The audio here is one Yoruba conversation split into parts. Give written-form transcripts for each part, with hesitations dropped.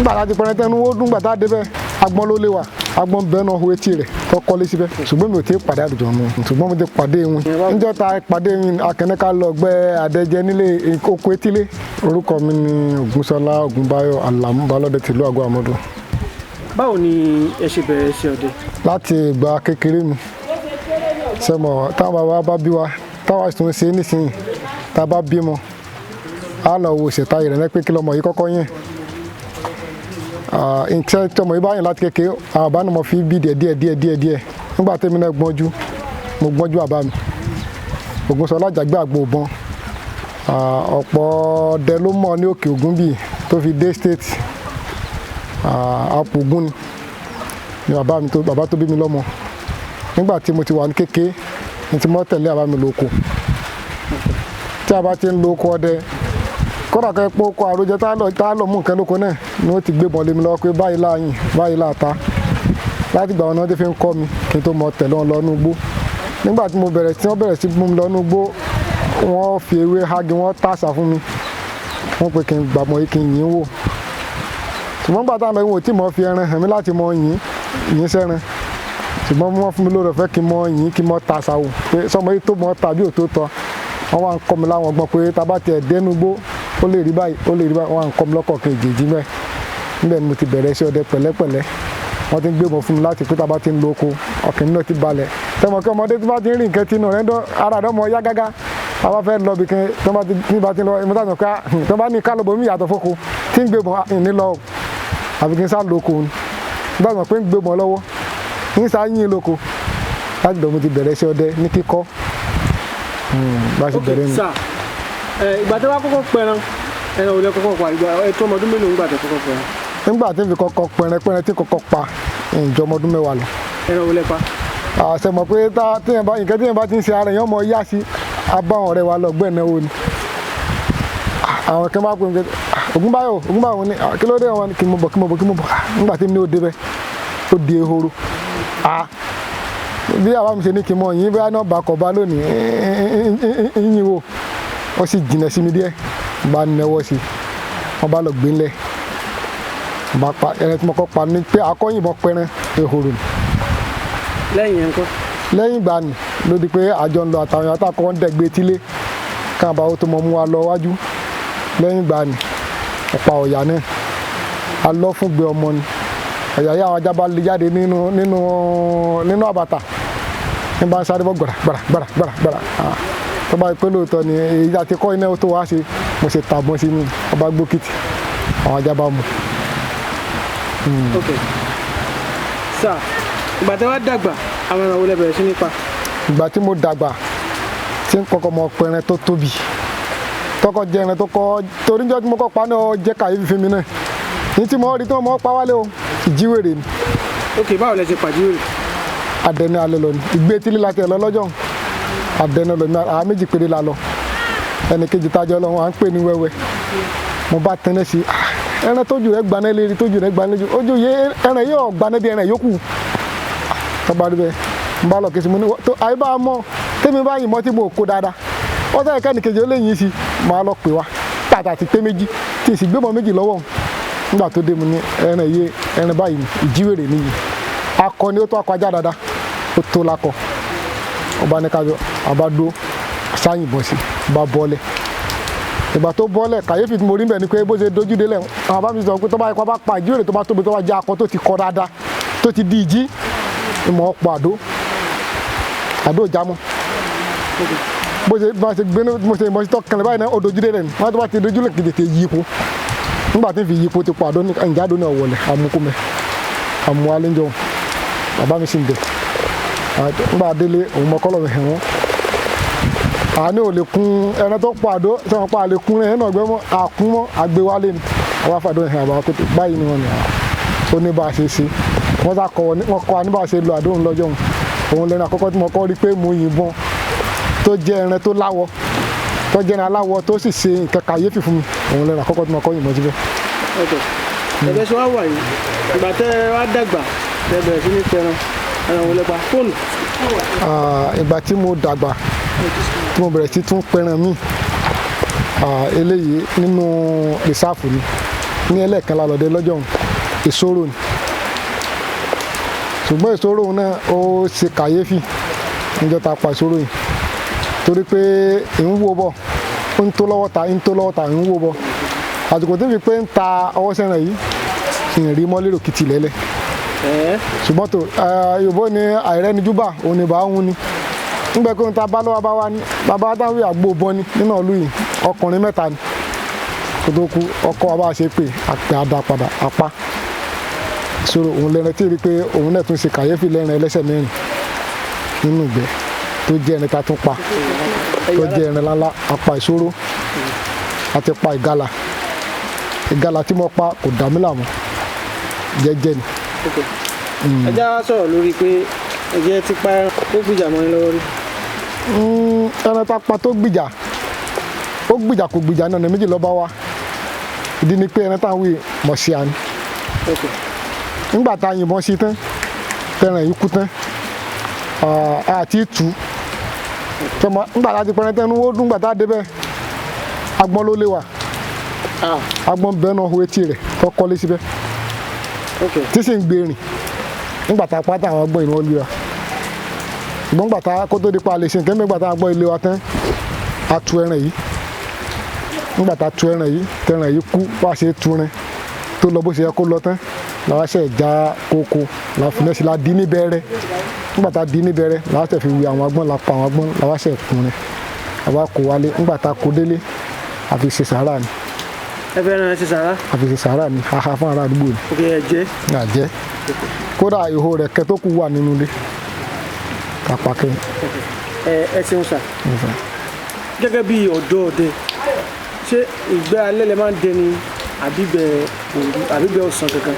nígbà tá a ti pẹrẹ tẹnu ó dún gbàtà débẹ̀ agbọ́n ló lé wa agbọ́n bẹ́ẹ̀ náà hu etí rẹ̀ tó kọ́lé síbẹ̀ ṣùgbọ́n mi ò tí ì pàdé àlùjọ nù ṣùgbọ́n mo ti pàdé wọn níjọ́ ta pàdé mi akẹ́nẹ́ká lọ gbẹ́ adẹ́jẹ́ nílé oko etílé orúkọ mi ni Ògúnṣọlá Ògúnbáyọ̀ Àlàmú Balódé tìlú Àgọ́ Àmọ́dù. Báwo ni ẹ ṣe bẹ̀rẹ̀ iṣẹ́ ọdẹ? Láti ìgbà kékeré mi sẹ́mọ̀ táwọn bàbá bá bí wa táwa tún ṣe nísìnyí tá a bá bímọ á lọ wo ìṣẹ̀ta ìrẹ̀lẹ́ pé kí lọmọ yìí kọ́kọ́ yẹn nǹkan tí ọmọ yìí bá yàn láti kékeré àwọn àbá náà mo fi bí díẹ̀ nígbà tẹ́mi náà gbọ́njú mo gbọ́njú àbá mi Ògúnṣọlá Àjàgbé àgbo òbọn ọ̀pọ̀ ọdẹ ló mọ̀ ní òkè Ògùn bíi tó fi dé state Apògùn ni bàbá tó bí mi lọ́mọ nígbà tí mo ti wà ní kékeré ní tí mo tẹ̀lé àbá mi lóko tí a bá ti ń lo oko ọdẹ kódà kẹ́ pé oko àròjẹ tá a lọ mú nǹkan lóko náà ni wọ́n ti gbé bọ́n lé mi lọ́wọ́ pé báyìí láàyìn báyìí láàta láti gbà wọn náà tó fi ń kọ́ mi kí n tó mọ tẹ̀lé wọn lọ́nú igbó nígbà tí wọ́n bẹ̀rẹ̀ sí mú mi lọ́nú igbó wọ́n fi ewé hagi wọ́n tàṣà fún mi wọ́n pe kí n gbàgbọ́ yìí kí n yìn wò ṣùgbọ́n gbà táwọn ẹ̀wọ̀n tí mo fi ẹran hàn mí láti mọ yìn sẹ́ran ṣùgbọ́n wọ́n fún mi lórí ọ̀fẹ́ kí n mọ yìn kí n mọ tàṣà wò pé sọmọ yìí tó mọ tàbí òtó tọ́ wọ́n wá ń kọ́ mi láwọn ọgbọ́n pé tá a bá tiẹ̀ dénú igbó ó lè rí báyìí wọ́n wá ń kọ́ mi lọ́kọ̀ kejì mẹ́ níbẹ̀ ni mo ti bẹ̀rẹ̀ iṣẹ́ ọdẹ pẹ̀lẹ́pẹ̀lẹ́ wọ́n ti ń gbé mọ́ fún mi láti pé tá a bá ti ń lo oko ọkàn mi náà ti balẹ̀ tẹmọ kí ọmọdé tí bá ti ń rìn nǹkan tinú rẹ̀ ara rẹ̀ mọ yá gágá a bá fẹ́ lọ bí kan tí bá ti lọ ìmọ̀tà sọ pé tí wọ́n bá ní kálọ̀bọ̀ mi yàtọ̀ fóko tí ń gbé mọ́ ní lọ àbí kí n sá lóko ni bá sọ pé ń gbé mọ́ lọ́wọ́ ń sá yín lóko láti dọ̀ mo ti bẹ̀rẹ̀ iṣẹ́ ọdẹ ní kíkọ́ bá ṣe bẹ̀rẹ̀ mi. Ìgbà tí wọ́n kọ́kọ́ pẹran ẹran ò lè kọ́kọ́ pa ìgbà ẹ̀tọ́ ọmọdún mélòó ńgbà tó kọ́kọ́ pẹran? Nígbà tí n fi kọ́kọ́ pẹran tí kọ́kọ́ pa ìjọ ọmọdún 10 lọ. Ẹran ò lè pa? Àṣẹ mọ̀ pé nǹkan tí yẹn bá ti ń ṣe ara yẹn ọmọ yá sí abáwọn ọ̀rẹ́ wa lọ gbẹ́ ìnáwó ni. Àwọn kan bá pè mí Ògúnbáyọ̀ ni kí ló dé wọn kí mo bọ̀ nígbà tí mi ní ó débẹ̀ ó di ehoro. Bí àwa mi ṣe ní kí n mọ yín bí iná bá kọ̀ bá lónìí yín wò wọ́n sì jìnà sí mi díẹ̀ bá nẹwọ́ sí wọ́n bá lọ gbé ńlẹ̀ bá pa ẹran tí mo kọ́ pa ní pé akọ́yìnbọn pẹran ehoro ni. Lẹ́yìn yẹn kọ́? Lẹ́yìn ìgbà ni ló di pé àjọ ń lọ àtàwọn yàtọ̀ kọ́ ń dẹ̀gbẹ́ tílé káàbà ó tó mọ mú wa lọ wájú lẹ́yìn ìgbà ni ọ̀pá ọ̀yà náà a lọ fún gbé ọmọ ni ọ̀yà yà àwọn ajá bá lè jáde nínú àbàtà ní bá ń sáré bọ́ gbàrà tó bá pẹ́ lóòótọ́ ni èyí àti kọ́ iná tó wá ṣe mo ṣe tàbọn sí mi ọba gbókìtì àwọn ajá bá mu. Ok sir, ìgbà tí wàá dàgbà àwọn ẹran wo lẹ bẹ̀rẹ̀ sí ní pa? Ìgbà tí mo dàgbà tí n kọ́kọ́ mọ pẹran tó tóbi tọkọ jẹ ẹran tó kọ torí jọ tí mo kọ́ pa náà jẹ́ kàyéfì fún mi náà ní tí mo rí tí wọ́n mọ́ pa wálé o ìjíwèrè ni. Ok, báwo lẹ ṣe pàjíwèrè? Adẹni alẹ́ lọ ni ìgbé tílé láti ẹ̀ lọ lọ́jọ́ adẹni lọ ni àwọn méjì péré la lọ ẹnì kejì tájọ lọ wọn à ń pè ní wẹ́wẹ́ mo bá tẹ́lẹ̀ sí ẹran tójú rẹ̀ gbaná lérí tójú rẹ̀ gbaná lójú ojú yẹ ẹran yóò gbaná bí ẹran yòókù tọ́ba rí bẹ́ẹ̀ mo bá lọ kí si mo ní tó àyè bá mọ́ tẹ́mi bá yìí mọ́ tí mo kó dáadáa wọ́n sọ ẹ̀ka ẹnìkejì ó lè yín sí máa lọ pè wá tàtà ti pé méjì tí ì sì gbé mọ́ méjì lọ́wọ́ nígbà tó dé mu ní ẹran báyìí ìjíwèrè nìyí akọni ó tó akọ ajá dáadáa ó tó lakọ ọba ní kájọ àbádó sáyìnbọn sí bá bọ́lẹ̀ ìgbà tó bọ́lẹ̀ kàyéfì tí mo rí bẹ̀ ni pé bó ṣe dojú délẹ̀ àwọn bá mi sọ pé tó bá yẹ kó bá pa ìjíwèrè tó bá tóbi tó bá jẹ́ akọ tó ti kọ dáadáa tó ti di ìjí ìmọ̀ ọ̀pọ̀ àdó ìjámọ́ bó ṣe gbé mo ṣe ìmọ̀ sí tọ́kànlẹ̀ báyìí náà ó dojú délẹ̀ ni wọ́n tó bá ti dojú lẹ̀ kìdìtì yípo nígbà tí n fi yípo ti pọ̀ àdó ní ìjádó náà wọlé àmúkúmẹ́ àmú alẹ́njọ́ bàbá mi sì ń bẹ̀ nígbà délé òun mọ́kọ́lọ́ mi hẹ̀ wọ́n àní ò lè kun ẹran tó pọ̀ àdó tí wọ́n pa àlè kun rẹ̀ náà gbẹ́ mọ́ àkún mọ́ àgbéwálé ni àwọn afàdó hẹ̀ àbá kótó báyìí ni wọ́n ní ó ní bá a ṣe ṣe wọ́n kọ́ wa ní bá a ṣe lo àdóhùn lọ́jọ́ òun lẹ́nu àkọ́kọ́ tí mo kọ́ rí pé mo yìnbọn tó jẹ́ ẹran tó láwọ̀ tó jẹ́ ẹran aláwọ̀ tó sì ṣe nǹkan kàyéfì fún mi òun lẹ́nu àkọ́kọ́ tí mo kọ́ yìnbọn síbẹ̀. ẹ̀bẹ̀ ṣe wá wà yìí ìgbà tẹ́ wá dàgbà tẹ́ bẹ̀rẹ̀ sí ní pẹran ẹran wọlé pa fóònù. ìgbà tí mo dàgbà tí mo bẹ̀rẹ̀ sí tún pẹran mi eléyìí nínú rìsáàfù ni ní ẹlẹ́ẹ̀kan lálọ́dẹ lọ́jọ́ òun ìṣòro ni ṣùgbọ́n ìṣòro òun náà ó ṣe kàyéfì níjọ́ tá a pa ìṣòro yìí torí pé ń wó bọ̀ ń tó lọ́wọ́ ta ń wó bọ̀ àsìkò tó fi pé ń ta ọwọ́ sẹ́ràn yìí ìrìn rí mọ́lérò kìtì lẹ́lẹ̀ ṣùgbọ́n tó Yorùbá ní àìrẹ́nijúbà òun ni bá ń hun ni nígbà pé ń ta bá lọ́wọ́ bá wá ní bàbá dáwé àgbo bọ́ ni nínú ìlú yìí ọkùnrin mẹ́ta ni kó tó kú ọkọ wa bá ṣe pé àpè àdá padà apá ìṣòro òun lẹ́rìn tí rí pé òun náà tún ṣe kàyéfì lẹ́rìn ẹlẹ́sẹ̀ mẹ́rin nínú ìgbẹ́ tó jẹ́ ẹni ká tún pa tó jẹ́ ẹni ńláńlá apá ìṣòro àti pa ìgalà tí mo pa kò dá mi láàmú jẹ́jẹ́ ni. ẹ já wá sọ̀rọ̀ lórí pé ẹ̀jẹ̀ ti pa ẹran tó gbìjà mọ́ ní lọ́wọ́ rí. ẹran tá a pa tó gbìjà ó gbìjà kò gbìjà náà ní méjì lọ́ba wa ìdí ni pé ẹran tá a wí mọ̀ sí àná nígbà tá a yìnbọn sí tán tẹran yìí kú tán àti tù tọmọ nígbà tá a ti pẹrẹ tẹnu ó dún nígbà tá a débẹ̀ agbọ́n ló lé wa agbọ́n bẹ́ẹ̀ náà hu etí rẹ̀ tó kọ́lé síbẹ̀ tí sì ń gbé rìn nígbà tá a pátá àwọn agbọ́n ìnáwó lé wa ṣùgbọ́n nígbà tá a kó tó di pa àlè ṣe nǹkan nígbà tá a gbọ́ ilé wa tán a tu ẹran yìí nígbà tá a tu ẹran yìí tẹran yìí kú wá ṣe tu rẹ tó lọ bó ṣe yẹ kó lọ tán làwọn ṣe já kókó làwọn fi nẹ́sì la dí ní bẹ̀rẹ̀ nígbà tá a dí ní bẹ̀rẹ̀ làwọn ṣe fi wí àwọn agbọ́n la pa àwọn agbọ́n làwọn ṣe kún rẹ àwa kó wálé nígbà tá a kó délé àfi ṣe sàárà ni. ẹ fẹ́ ràn ẹ́ ṣe sàárà. àfi ṣe sàárà ni haha fún ará àdúgbò ni. ok ẹ jẹ́. ẹ jẹ́ kódà ìhó rẹ̀ kẹ́ tó kù wà nínú ilé kápá kẹ́yìn. ẹ ṣeun sà gẹ́gẹ́ bí ọ̀dọ́ ọdẹ ṣé ìgbẹ́ alẹ́ lẹ máa ń dẹ ni àbígbẹ́ ọ̀sán kankan.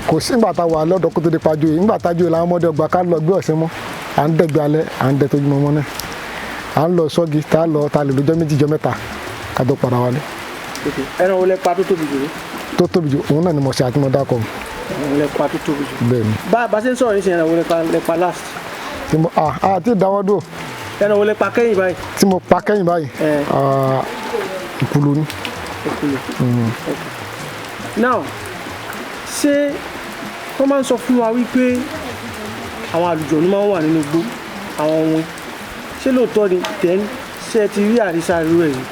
kò sí ìgbà tá a wà lọ́dọ̀ kó tó di pajú yìí ìgbà tájú yìí làwọn ọmọdé ọgbà ká lọ gbé ọ̀sẹ̀ mọ́ à ń dẹ̀gbẹ́ alẹ́ à ń dẹ tójú mọ́mọ́ náà à ń lọ sọ́gi tá a lọ ta lè lọ́jọ́ méjì jọ mẹ́ta ká tó padà wálé. ẹran wo lẹ pa tó tóbi jù. tó tóbi jù òun náà ni mo ṣe àti mo dákọ̀. ẹran wo lẹ pa tó tóbi jù. bẹ́ẹ̀ni. bá a ṣe ń sọ̀rọ̀ nísìnyí ẹran wo lẹ pa last. àti ìdáwọ́ dò. ẹran wo lẹ pa kẹ́yìn báyìí. tí mo pa kẹ́yìn báyìí ìkùlù ni. now ṣé wọ́n máa ń sọ fún wa wípé àwọn àlùjọ̀nnú máa ń wà nínú igbó àwọn ohun ṣé lóòótọ́ ni tẹ́ni ṣé ẹ ti rí àrísà irú ẹ̀ yìí.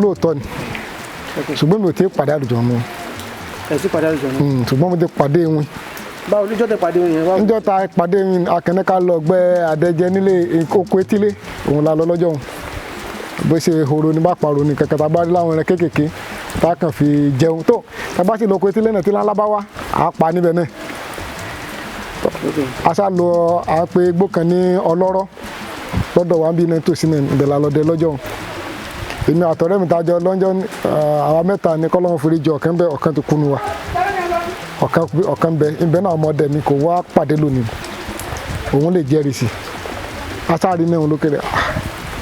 lóòótọ́ ni ṣùgbọ́n mi ò tí ì pàdé àlùjọ̀nnú. ẹ ti pàdé àlùjọ̀nnú. ṣùgbọ́n mo ti pàdé ewin. báwo níjọ́ tẹ pàdé ewin yẹn báwo. níjọ́ ta pàdé ewin akẹ́nẹ́ ká lọ gbẹ́ àdẹ́jẹ nílé oko etílé òun la lọ lọ́jọ́ òun bó ṣe horo ní bá parọ́ ní kẹ̀kẹ́ tá a bá rí láwọn ẹran kéékèèké tá a kàn fi jẹun tó tá a bá sì lọ oko etílé náà tí láńlá bá wá à á pa níbẹ̀ náà. a sá lọ àpè igbó kan ní ọlọ́rọ́ lọ́dọ̀ wa ń bí iná tòsí náà ìbẹ̀ la lọ́dẹ lọ́jọ́ òun èmi àtọ̀rẹ́ mi tá a jọ lọ́jọ́ àwa mẹ́ta ní kọ́lọ́mù forí jọ ọ̀kan bẹ́ ọ̀kan tó kúnnu wa ọ̀kan bẹ ibẹ̀ náà ọmọdé mi kò wá pàdé lónìí òun lè jẹ́rìí sí asáàrí náà òun lókèrè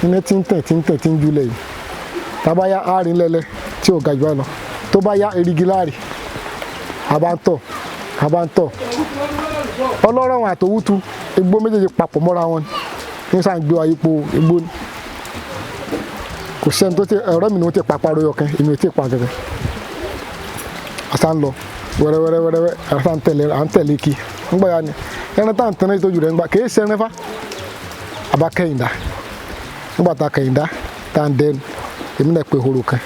iná tí ń júlẹ̀ yìí tábà yá àárín lẹ́lẹ́ tí ò ga jù lọ tó bá yá erigi láàrí àbántọ̀ ọlọ́rọ̀ wọn àtòwútu igbó méjèèjì papọ̀ mọ́ra wọn ní sáà ń gbé wa yípo igbó ni kò sẹ́ni tó ti ọ̀rẹ́ mi ni wọ́n ti pa parọ́ yọkàn èmi ò tí ì pa gẹ́gẹ́ àṣà ń lọ wẹ́rẹ́wẹ́rẹ́wẹ́rẹ́ àṣà ń tẹ̀lé kí ńgbà ya ni ẹran tá à ń tẹ́lẹ̀ tó jù rẹ̀ ńgbà kìí sẹ́rin fa àbá kẹ́yìndá nígbà tá a kẹ́yìndá tá à ń dẹ́nu èmi náà pe horo kan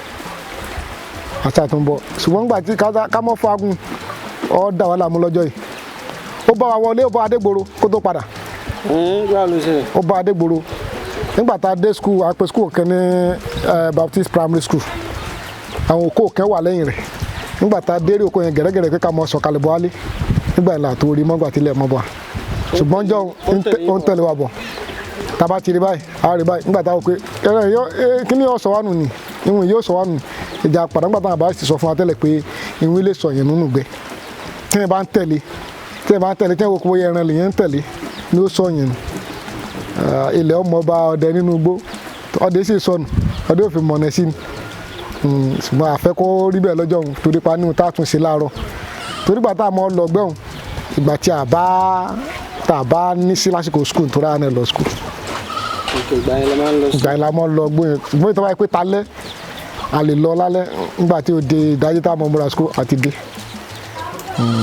àṣà tó ń bọ̀ ṣùgbọ́n ńgbà tí ká mọ́ fagun ọ́ dà wà láàmú lọ́jọ́ yìí ó bá wa wọlé ó bá adégboro kó tó padà ó bá adégboro nígbà tá a dé school a pe school kan ní Baptist primary school àwọn òkú kan wà lẹ́yìn rẹ̀ nígbà tá a dé rí òkú yẹn gẹ̀rẹ́gẹ̀rẹ́ pé ká mọ sọ̀kalẹ̀ bọ́ alẹ́ nígbà yẹn là tó rí mọ́gbà tí ilẹ̀ mọ́ bọ̀ ṣùgbọ́n jọ ó ń tẹ̀lé wa bọ̀ tá a bá ti rí báyìí a rí báyìí nígbà tá a wò pé kí ni yóò sọ wá nù ni ìwọ̀n yóò sọ wá nù ìjà padà nígbà táwọn àbá sì sọ fún wa tẹ́lẹ̀ pé ìwọ̀n ilé sọ yẹn nínú gbẹ tí wọ́n bá ń tẹ̀lé tí wọ́n wò pé ẹran lè yẹn ń tẹ̀lé ni ó sọ yẹn nù ilẹ̀ ọmọọba ọdẹ nínú igbó ọdẹ sì sọnù ọdẹ òfin mọ̀nà sí ni ṣùgbọ́n àfẹ́ kó rí bẹ́ẹ̀ lọ́jọ́ òun torí pa níhun tá a tún ṣe láàárọ̀ torí gbà tá a mọ̀ lọ gbẹ̀hùn ìgbà tí a bá ní sí lásìkò skul tó rà náà lọ skul. ìgbà yẹn la máa ń lọ skul. ìgbà yẹn la máa ń lọ gbóyè ṣùgbọ́n ìtọ́wá yẹ pé talẹ́ a lè lọ lálẹ́ nígbà tí ó dé ìdájí tá a mọ̀ múra school àti dé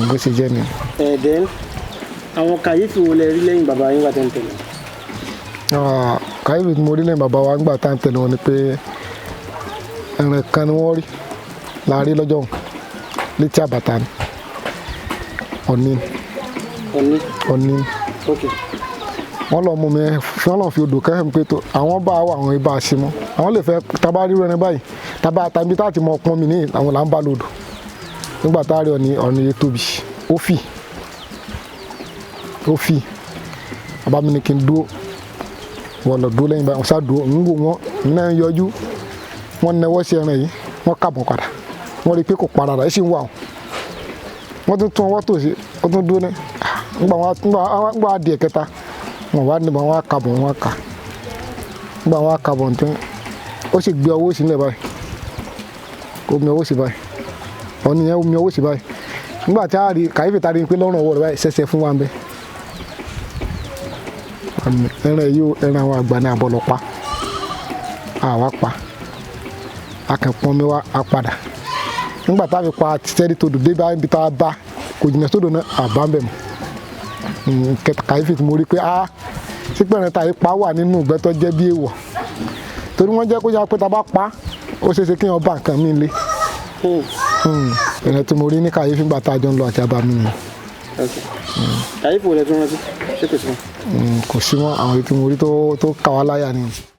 bó ṣe jẹ́ ni. Then àwọn kàyéfì wo lẹ rí lẹ́yìn bàbá yín wà tẹ́ ń tẹ̀lé? kàyéfì tí mo rí lẹ́yìn bàbá wa nígbà tá à ń tẹ̀lé wọn ni pé ẹran kan ni wọ́n rí láàrin lọ́jọ́ létí àbàtà ni ọ̀ní Okay. wọ́n lọ mú mi wọ́n lọ fi odò kẹ́hìn pé tó àwọn bá wà àwọn ibà sí mọ́ àwọn lè fẹ́ tábà rí ẹni báyìí tábà tàbí táàtì mọ ọpọ́n mi ní àwọn là ń bá lòdò nígbà tá a rí ọ̀ní yẹn tóbi ó fì bàbá mi ní kí n dúró wọ́n lọ dúró lẹ́yìn báyìí wọ́n sá dúró ń wò wọ́n náà yọjú wọ́n nẹwọ́ sí ẹran yìí wọ́n kàbọ̀ padà wọ́n rí i pé kò padà rà ẹ́ sì ń wà wọ́n tún ọwọ́ tòsí wọ́n tún dúró ní nígbà adìẹ kẹta wọn wá níbọn wọn kàbọ̀ wọn kà nígbà wọn kàbọ̀ ntẹ́ ó sì gbé ọwọ́ sílẹ̀ báyìí ó mi ọwọ́ sí báyìí ọ̀nì yẹn ó mi ọwọ́ sí báyìí nígbà tí a rí kàyéfì tá a rí pé lọ́rùn ọwọ́ rẹ̀ báyìí ṣẹ̀ṣẹ̀ fún wa ń bẹ ẹran yìí ẹran àwọn àgbà ní àbọ̀lọ́pá àwa pa akẹ́pọ̀n mi wá a padà nígbà tá a fi pa títẹ́rí tó dùn dé bá ibi tá a bá kò jìnnà sódò náà àbá ń bẹ̀ mọ́ kàyéfì tí mo rí pé sípẹ̀rẹ̀ ta ipa wà nínú ìgbẹ́ tó jẹ́ bí èèwọ̀ torí wọ́n jẹ́ kó yá pé ta bá pa ó ṣeéṣe kí wọ́n bá nǹkan mi lé ẹ̀rẹ̀ tí mo rí ní kàyéfì gbà tá a jọ ń lọ àti àbá mi nìyẹn. Kàyéfì wo lẹ tún rántí ṣé kò sí wọn? Kò sí wọn àwọn èyí tí mo rí tó kà wá láyà ni.